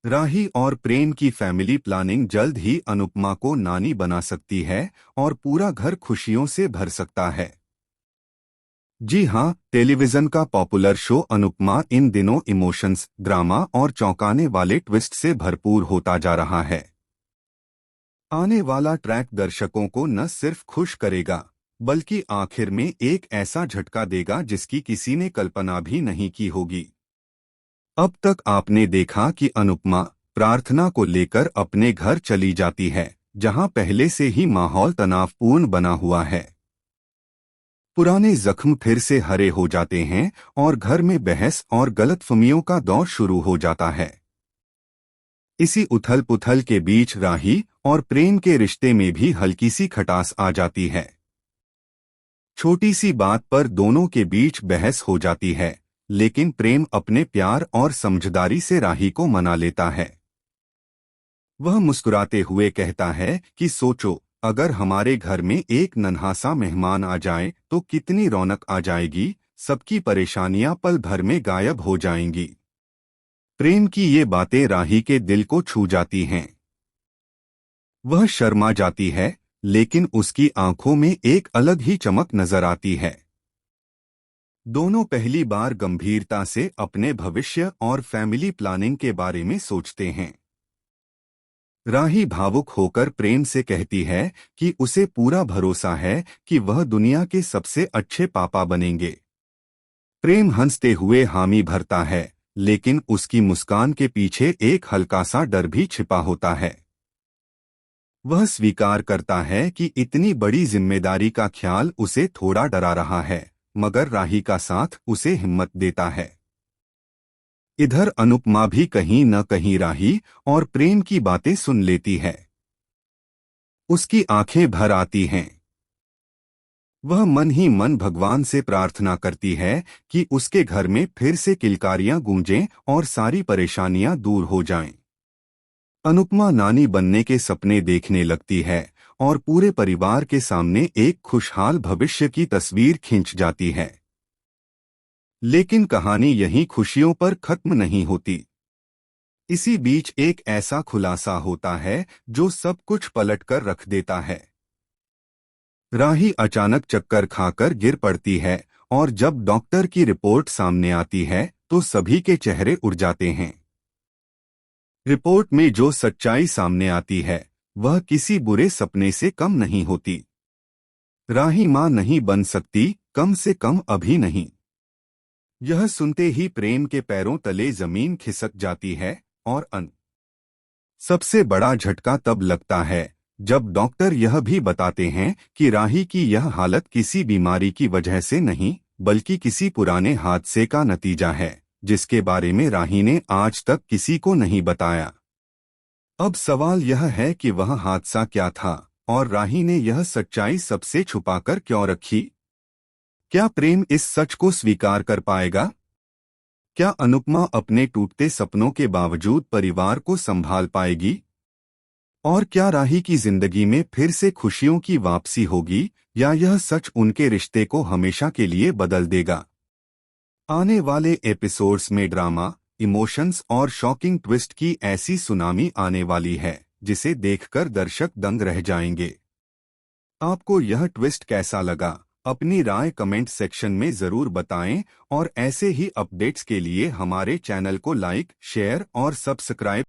राही और प्रेम की family planning जल्द ही अनुपमा को नानी बना सकती है और पूरा घर खुशियों से भर सकता है। जी हाँ, टेलीविजन का पॉपुलर शो अनुपमा इन दिनों इमोशंस, ड्रामा और चौंकाने वाले ट्विस्ट से भरपूर होता जा रहा है। आने वाला ट्रैक दर्शकों को न सिर्फ खुश करेगा, बल्कि आखिर में एक ऐसा झटका देगा जिसकी किसी ने कल्पना भी नहीं की होगी। अब तक आपने देखा कि अनुपमा प्रार्थना को लेकर अपने घर चली जाती है, जहां पहले से ही माहौल तनावपूर्ण बना हुआ है। पुराने जख्म फिर से हरे हो जाते हैं और घर में बहस और गलतफहमियों का दौर शुरू हो जाता है। इसी उथल पुथल के बीच राही और प्रेम के रिश्ते में भी हल्की सी खटास आ जाती है। छोटी सी बात पर दोनों के बीच बहस हो जाती है, लेकिन प्रेम अपने प्यार और समझदारी से राही को मना लेता है। वह मुस्कुराते हुए कहता है कि सोचो, अगर हमारे घर में एक नन्हा सा मेहमान आ जाए तो कितनी रौनक आ जाएगी, सबकी परेशानियां पल भर में गायब हो जाएंगी। प्रेम की ये बातें राही के दिल को छू जाती हैं। वह शर्मा जाती है, लेकिन उसकी आंखों में एक अलग ही चमक नजर आती है। दोनों पहली बार गंभीरता से अपने भविष्य और फैमिली प्लानिंग के बारे में सोचते हैं। राही भावुक होकर प्रेम से कहती है कि उसे पूरा भरोसा है कि वह दुनिया के सबसे अच्छे पापा बनेंगे। प्रेम हंसते हुए हामी भरता है, लेकिन उसकी मुस्कान के पीछे एक हल्का सा डर भी छिपा होता है। वह स्वीकार करता है कि इतनी बड़ी जिम्मेदारी का ख्याल उसे थोड़ा डरा रहा है, मगर राही का साथ उसे हिम्मत देता है। इधर अनुपमा भी कहीं न कहीं राही और प्रेम की बातें सुन लेती है। उसकी आंखें भर आती हैं। वह मन ही मन भगवान से प्रार्थना करती है कि उसके घर में फिर से किलकारियां गूंजें और सारी परेशानियां दूर हो जाएं। अनुपमा नानी बनने के सपने देखने लगती है और पूरे परिवार के सामने एक खुशहाल भविष्य की तस्वीर खींच जाती है। लेकिन कहानी यहीं खुशियों पर खत्म नहीं होती। इसी बीच एक ऐसा खुलासा होता है जो सब कुछ पलटकर रख देता है। राही अचानक चक्कर खाकर गिर पड़ती है और जब डॉक्टर की रिपोर्ट सामने आती है तो सभी के चेहरे उड़ जाते हैं। रिपोर्ट में जो सच्चाई सामने आती है वह किसी बुरे सपने से कम नहीं होती। राही मां नहीं बन सकती, कम से कम अभी नहीं। यह सुनते ही प्रेम के पैरों तले जमीन खिसक जाती है और सबसे बड़ा झटका तब लगता है जब डॉक्टर यह भी बताते हैं कि राही की यह हालत किसी बीमारी की वजह से नहीं, बल्कि किसी पुराने हादसे का नतीजा है, जिसके बारे में राही ने आज तक किसी को नहीं बताया। अब सवाल यह है कि वह हादसा क्या था और राही ने यह सच्चाई सबसे छुपाकर क्यों रखी। क्या प्रेम इस सच को स्वीकार कर पाएगा? क्या अनुपमा अपने टूटते सपनों के बावजूद परिवार को संभाल पाएगी? और क्या राही की जिंदगी में फिर से खुशियों की वापसी होगी, या यह सच उनके रिश्ते को हमेशा के लिए बदल देगा? आने वाले एपिसोड्स में ड्रामा, इमोशंस और शॉकिंग ट्विस्ट की ऐसी सुनामी आने वाली है जिसे देखकर दर्शक दंग रह जाएंगे। आपको यह ट्विस्ट कैसा लगा? अपनी राय कमेंट सेक्शन में जरूर बताएं और ऐसे ही अपडेट्स के लिए हमारे चैनल को लाइक, शेयर और सब्सक्राइब